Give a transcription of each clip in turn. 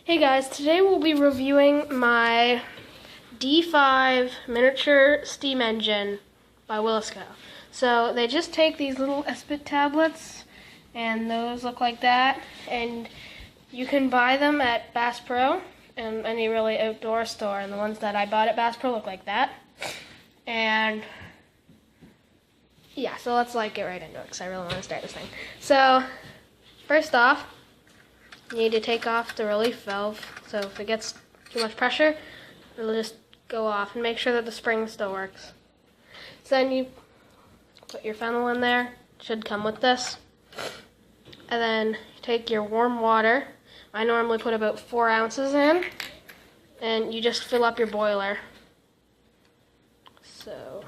Hey guys, today we'll be reviewing my D5 miniature steam engine by Willisco. So they just take these little Esbit tablets and those look like that, and you can buy them at Bass Pro and any really outdoor store, and the ones that I bought at Bass Pro look like that. And yeah, so let's get right into it because I really want to start this thing. So first off, you need to take off the relief valve, so if it gets too much pressure, it'll just go off, and make sure that the spring still works. So then you put your funnel in there, it should come with this, and then you take your warm water. I normally put about 4 ounces in, and you just fill up your boiler. So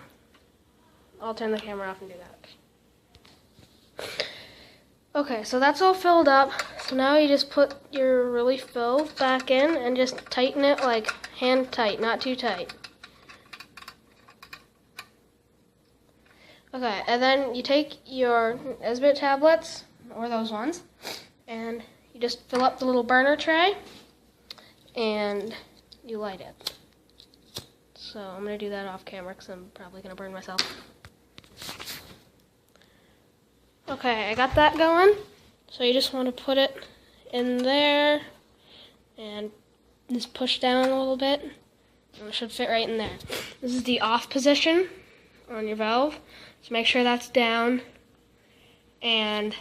I'll turn the camera off and do that. Okay, so that's all filled up. So now you just put your relief valve back in and just tighten it like hand tight, not too tight. Okay, and then you take your Esbit tablets, or those ones, and you just fill up the little burner tray and you light it. So I'm going to do that off camera because I'm probably going to burn myself. Okay, I got that going. So you just want to put it in there and just push down a little bit. And it should fit right in there. This is the off position on your valve. So make sure that's down. And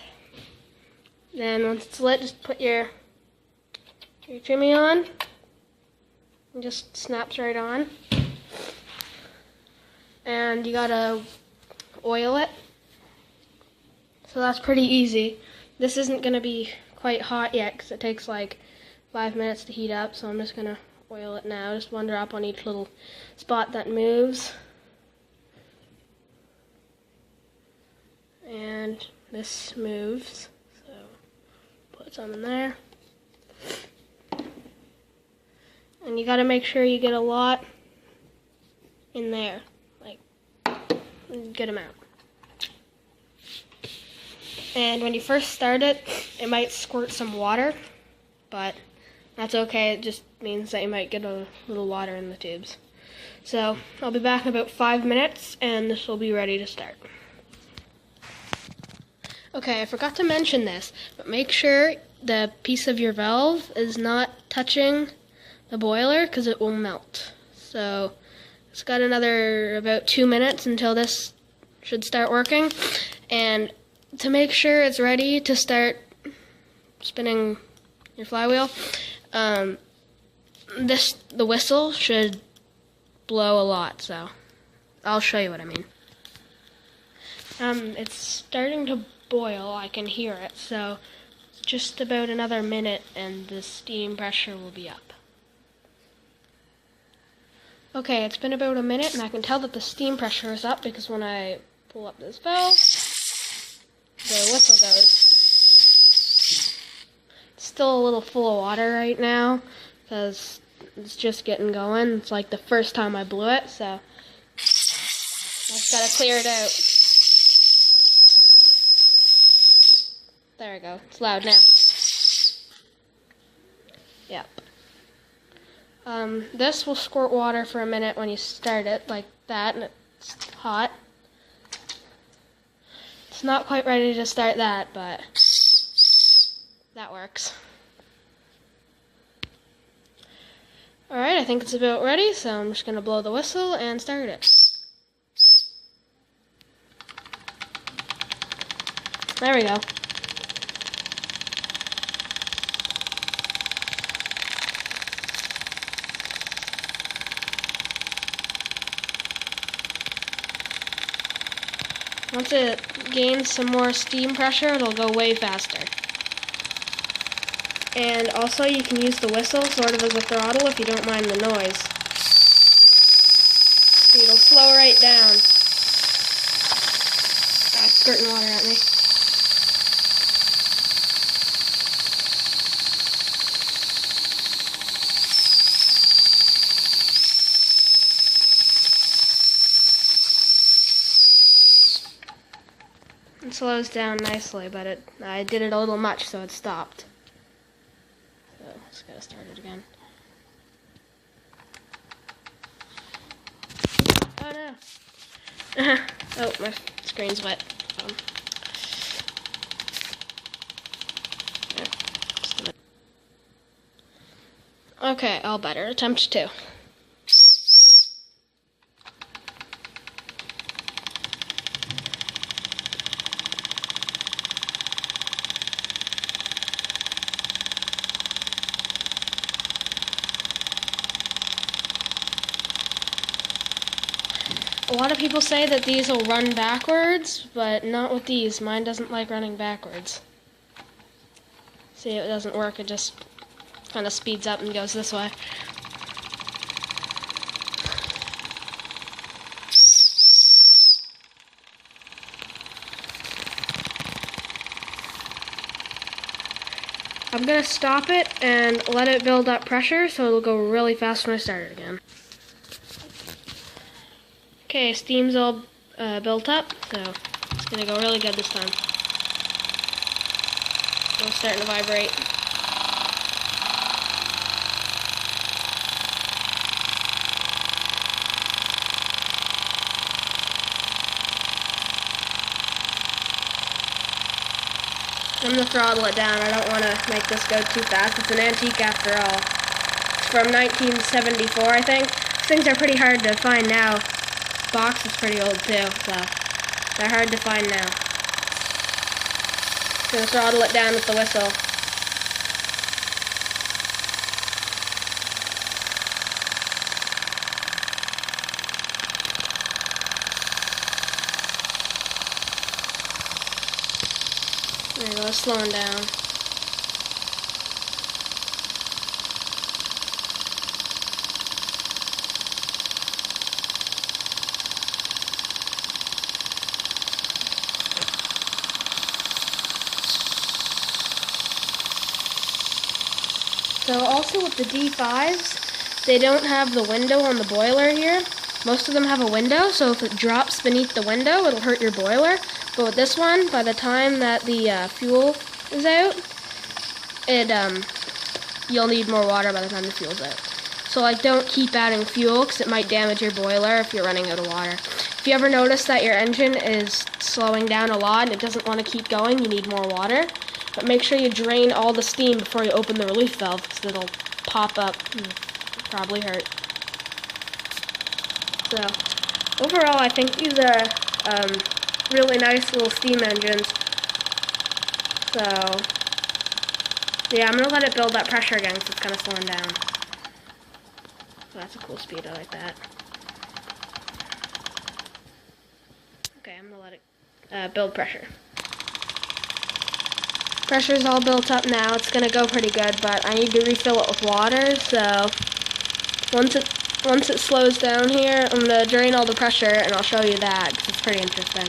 then once it's lit, just put your jimmy on. It just snaps right on. And you gotta oil it. So that's pretty easy. This isn't going to be quite hot yet because it takes like 5 minutes to heat up, so I'm just going to oil it now. Just 1 drop on each little spot that moves. And this moves, so put some in there. And you got to make sure you get a lot in there, like a good amount. And when you first start it, it might squirt some water, but that's okay. It just means that you might get a little water in the tubes. So I'll be back in about 5 minutes, and this will be ready to start. Okay, I forgot to mention this, but make sure the piece of your valve is not touching the boiler because it will melt. So it's got another about 2 minutes until this should start working, and to make sure it's ready to start spinning your flywheel, the whistle should blow a lot, so I'll show you what I mean. It's starting to boil, I can hear it, so just about another minute and the steam pressure will be up. Okay, it's been about a minute and I can tell that the steam pressure is up because when I pull up this valve, the whistle goes. It's still a little full of water right now because it's just getting going. It's like the first time I blew it, so I just gotta clear it out. There we go. It's loud now. Yep. This will squirt water for a minute when you start it, like that, and it's hot. It's not quite ready to start that, but that works. Alright, I think it's about ready, so I'm just going to blow the whistle and start it. There we go. Once it gains some more steam pressure, it'll go way faster. And also you can use the whistle sort of as a throttle if you don't mind the noise. So it'll slow right down. Ah, it's squirting water at me. It slows down nicely, but I did it a little much, so it stopped. So Just gotta start it again. Oh no. Oh, my screen's wet. Okay, all better. Attempt 2. A lot of people say that these will run backwards, but not with these. Mine doesn't like running backwards. See, it doesn't work. It just kind of speeds up and goes this way. I'm going to stop it and let it build up pressure so it'll go really fast when I start it again. Okay, steam's all built up, so it's going to go really good this time. It's starting to vibrate. I'm going to throttle it down. I don't want to make this go too fast. It's an antique after all. It's from 1974, I think. These things are pretty hard to find now. This box is pretty old too, so they're hard to find now. Just going to throttle it down with the whistle. There you go, it's slowing down. So also with the D5s, they don't have the window on the boiler here. Most of them have a window, so if it drops beneath the window, it'll hurt your boiler. But with this one, by the time that the fuel is out, you'll need more water by the time the fuel's out. So like, don't keep adding fuel because it might damage your boiler if you're running out of water. If you ever notice that your engine is slowing down a lot and it doesn't want to keep going, you need more water. But make sure you drain all the steam before you open the relief valve because it'll pop up and probably hurt. So overall, I think these are really nice little steam engines. So yeah, I'm gonna let it build that pressure again because it's kind of slowing down. So that's a cool speed. I like that. Okay, I'm gonna let it build pressure. Pressure's all built up now. It's gonna go pretty good, but I need to refill it with water. So once it slows down here, I'm gonna drain all the pressure, and I'll show you that because it's pretty interesting.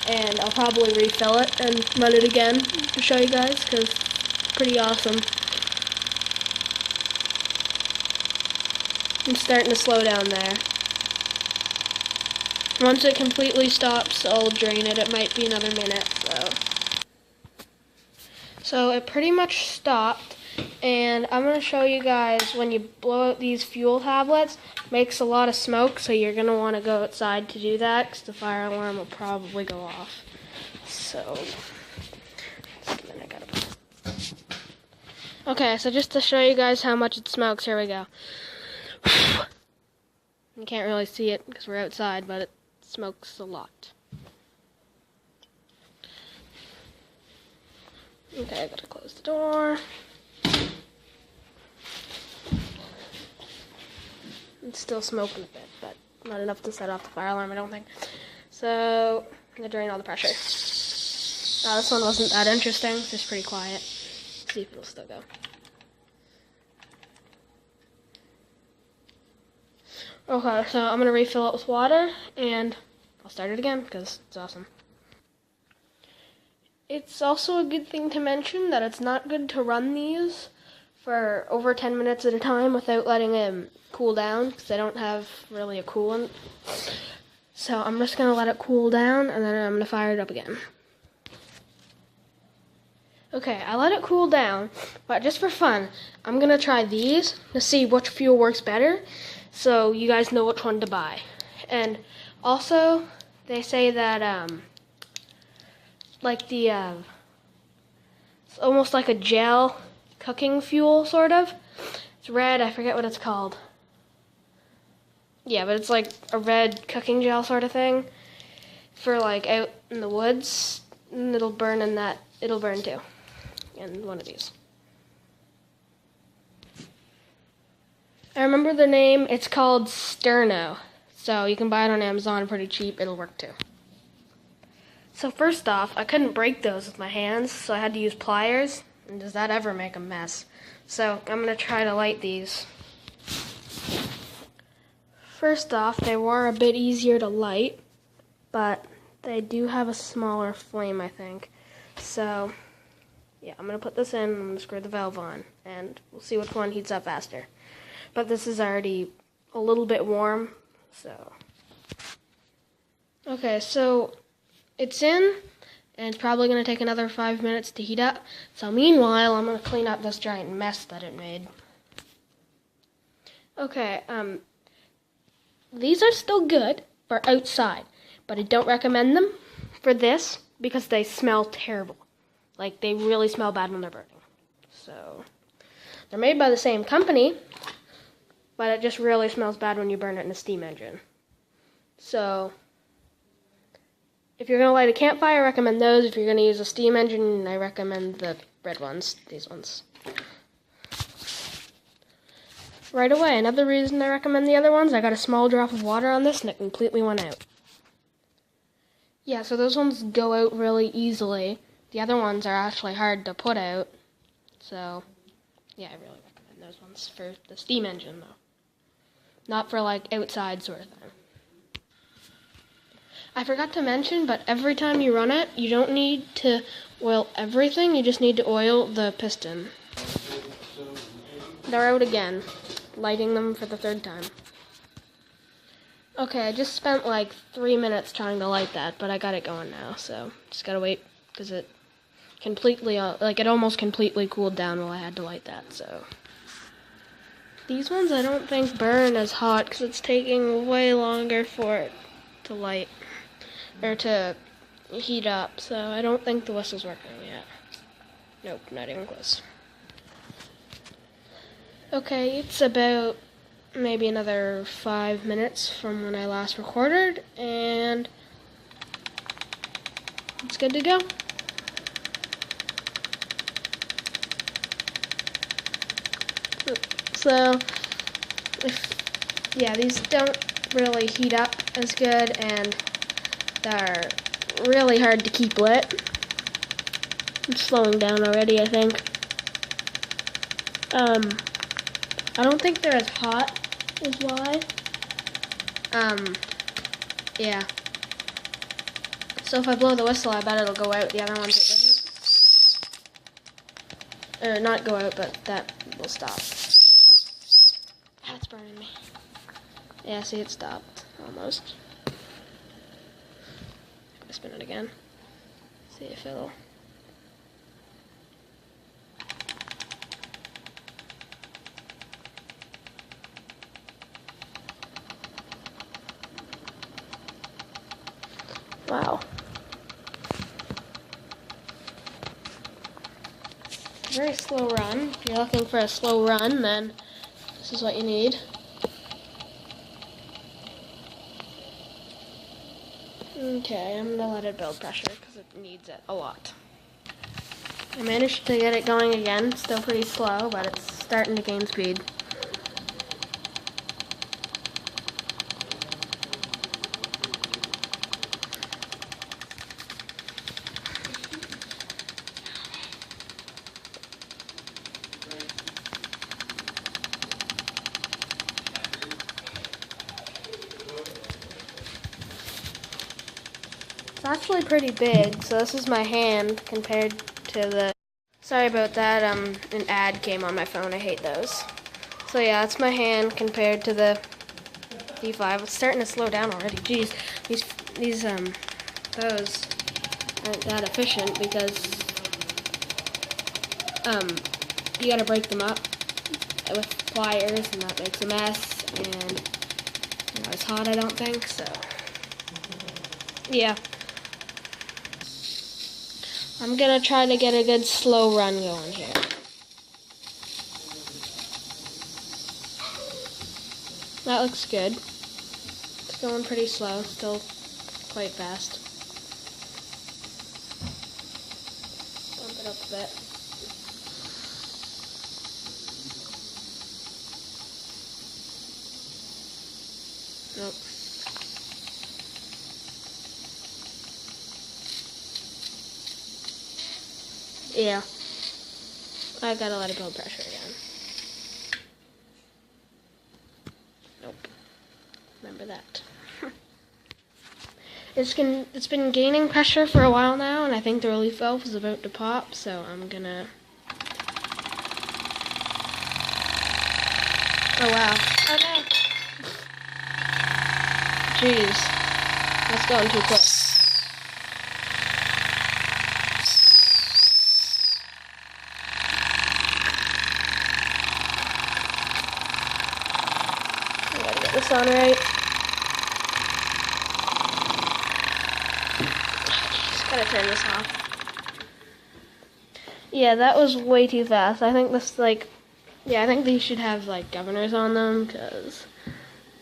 And I'll probably refill it and run it again to show you guys because it's pretty awesome. I'm starting to slow down there. Once it completely stops, I'll drain it. It might be another minute, so it pretty much stopped, and I'm going to show you guys when you blow out these fuel tablets, it makes a lot of smoke, so you're going to want to go outside to do that because the fire alarm will probably go off. So, okay, so just to show you guys how much it smokes, here we go. You can't really see it because we're outside, but it smokes a lot. Okay, I gotta close the door. It's still smoking a bit, but not enough to set off the fire alarm, I don't think. So, I'm gonna drain all the pressure. This one wasn't that interesting, it's just pretty quiet. Let's see if it'll still go. Okay, so I'm gonna refill it with water, and I'll start it again, because it's awesome. It's also a good thing to mention that it's not good to run these for over 10 minutes at a time without letting them cool down, because they don't have really a coolant. So I'm just going to let it cool down, and then I'm going to fire it up again. Okay, I let it cool down, but just for fun, I'm gonna try these to see which fuel works better, so you guys know which one to buy. And also, they say that like it's almost like a gel cooking fuel, sort of. It's red. I forget what it's called. Yeah, but it's like a red cooking gel sort of thing for like out in the woods, and it'll burn in that. It'll burn too. In one of these. I remember the name. It's called Sterno. So you can buy it on Amazon pretty cheap. It'll work too. So first off, I couldn't break those with my hands, so I had to use pliers. And does that ever make a mess? So I'm going to try to light these. First off, they were a bit easier to light, but they do have a smaller flame, I think. So yeah, I'm going to put this in, I'm going to screw the valve on, and we'll see which one heats up faster. But this is already a little bit warm, so. Okay, so it's in, and it's probably going to take another 5 minutes to heat up. So meanwhile, I'm going to clean up this giant mess that it made. Okay, these are still good for outside, but I don't recommend them for this because they smell terrible. Like, they really smell bad when they're burning. So, they're made by the same company, but it just really smells bad when you burn it in a steam engine. So, if you're going to light a campfire, I recommend those. If you're going to use a steam engine, I recommend the red ones, these ones. Right away, another reason I recommend the other ones, I got a small drop of water on this and it completely went out. Yeah, so those ones go out really easily. The other ones are actually hard to put out. So, yeah, I really recommend those ones for the steam engine, though. Not for, like, outside sort of thing. I forgot to mention, but every time you run it, you don't need to oil everything. You just need to oil the piston. They're out again. Lighting them for the third time. Okay, I just spent like 3 minutes trying to light that, but I got it going now, so just gotta wait, because it completely, it almost completely cooled down while I had to light that, so. These ones I don't think burn as hot, because it's taking way longer for it to light, or to heat up, so I don't think the whistle's working yet. Nope, not even close. Okay, it's about maybe another 5 minutes from when I last recorded, and it's good to go. So, yeah, these don't really heat up as good, and they're really hard to keep lit. I'm slowing down already, I think. I don't think they're as hot, is why. Yeah. So if I blow the whistle, I bet it'll go out. The other ones it doesn't. Or not go out, but that will stop. That's burning me. Yeah, see, it stopped, almost. I'm gonna spin it again. See if it'll... Wow. Very slow run. If you're looking for a slow run, then this is what you need. Okay, I'm gonna let it build pressure because it needs it a lot. I managed to get it going again. Still pretty slow, but it's starting to gain speed. It's actually pretty big, so this is my hand compared to the... Sorry about that, an ad came on my phone, I hate those. So yeah, that's my hand compared to the D5. It's starting to slow down already. Jeez, those aren't that efficient because you gotta break them up with pliers, and that makes a mess, and not as hot, I don't think, so yeah. I'm gonna try to get a good slow run going here. That looks good. It's going pretty slow, still quite fast. Bump it up a bit. Nope. Yeah. I gotta let it build pressure again. Nope. Remember that. It's been gaining pressure for a while now, and I think the relief valve is about to pop, so I'm gonna... Oh wow. Oh no! Jeez. That's going too quick. I gotta get this on right. Just gotta turn this off. Yeah, that was way too fast. I think this, like... Yeah, I think these should have, like, governors on them, because...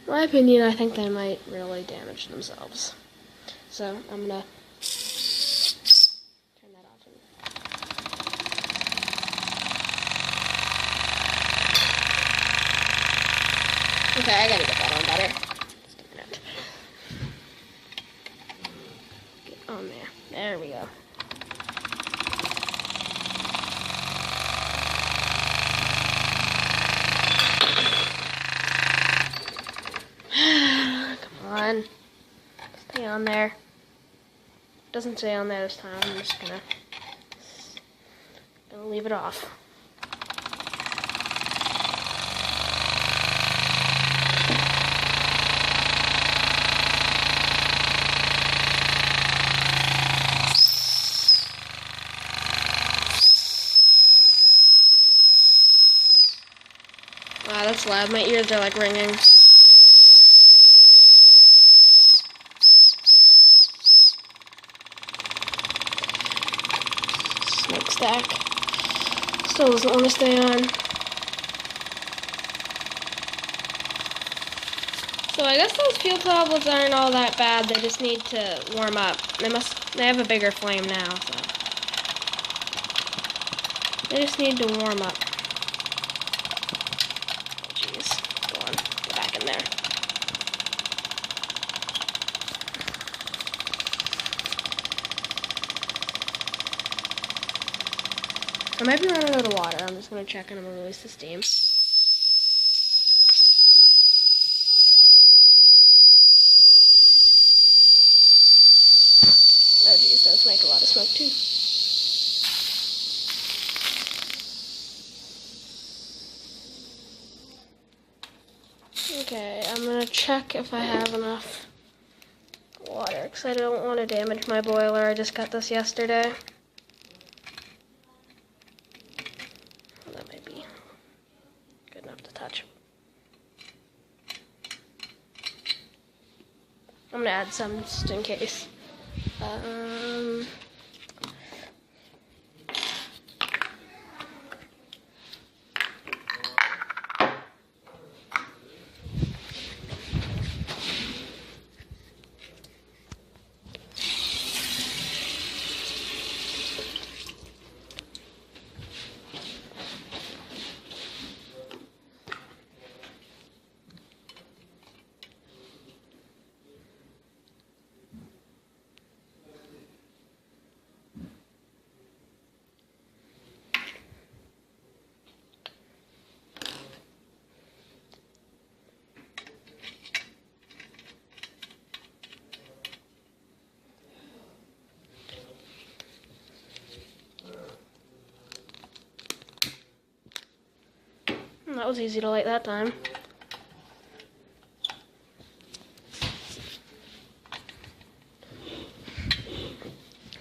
In my opinion, I think they might really damage themselves. So, I'm gonna turn that off. Okay, I gotta get that on better. Just a minute. Get on there. There we go. Come on. Stay on there. Doesn't stay on there this time. I'm just gonna leave it off. Wow, that's loud. My ears are like ringing. Smokestack. Still doesn't want to stay on. So I guess those fuel tablets aren't all that bad. They just need to warm up. They have a bigger flame now, so they just need to warm up. Oh jeez. Go on. Get back in there. I might be running out of water. I'm just going to check and I'm going to release the steam. Oh geez, those make a lot of smoke too. Okay, I'm going to check if I have enough water, because I don't want to damage my boiler. I just got this yesterday. I'm gonna add some just in case. That was easy to light that time.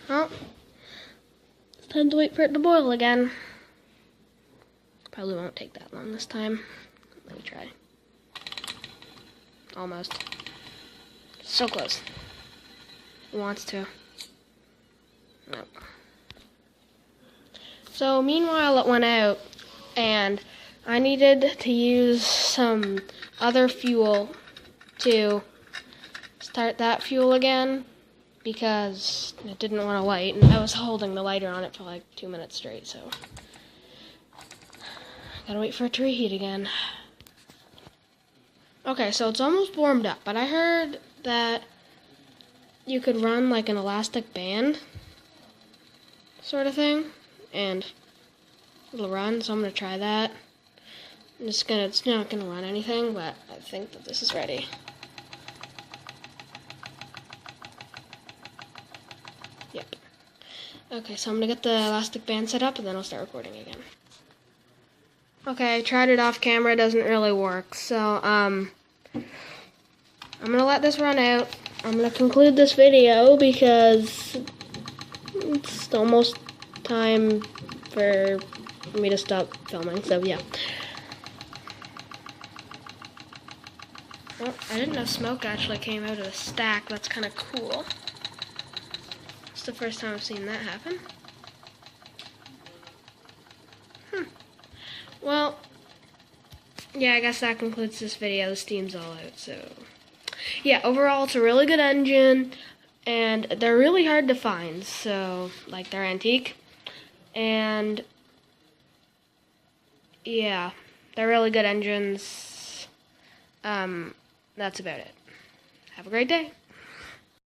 Well, it's time to wait for it to boil again. Probably won't take that long this time. Let me try. Almost. So close. It wants to. Nope. So meanwhile it went out, and I needed to use some other fuel to start that fuel again because it didn't want to light, and I was holding the lighter on it for like 2 minutes straight, so gotta wait for it to reheat again. Okay, so it's almost warmed up, but I heard that you could run like an elastic band sort of thing, and it'll run, so I'm gonna try that. It's not gonna run anything, but I think that this is ready. Yep. Okay, so I'm gonna get the elastic band set up and then I'll start recording again. Okay, I tried it off camera, it doesn't really work, so I'm gonna let this run out. I'm gonna conclude this video because it's almost time for me to stop filming, so yeah. Well, I didn't know smoke actually came out of the stack. That's kind of cool. It's the first time I've seen that happen. Well, yeah, I guess that concludes this video. The steam's all out, so yeah, overall it's a really good engine, and they're really hard to find, so, like, they're antique, and yeah, they're really good engines. That's about it. Have a great day.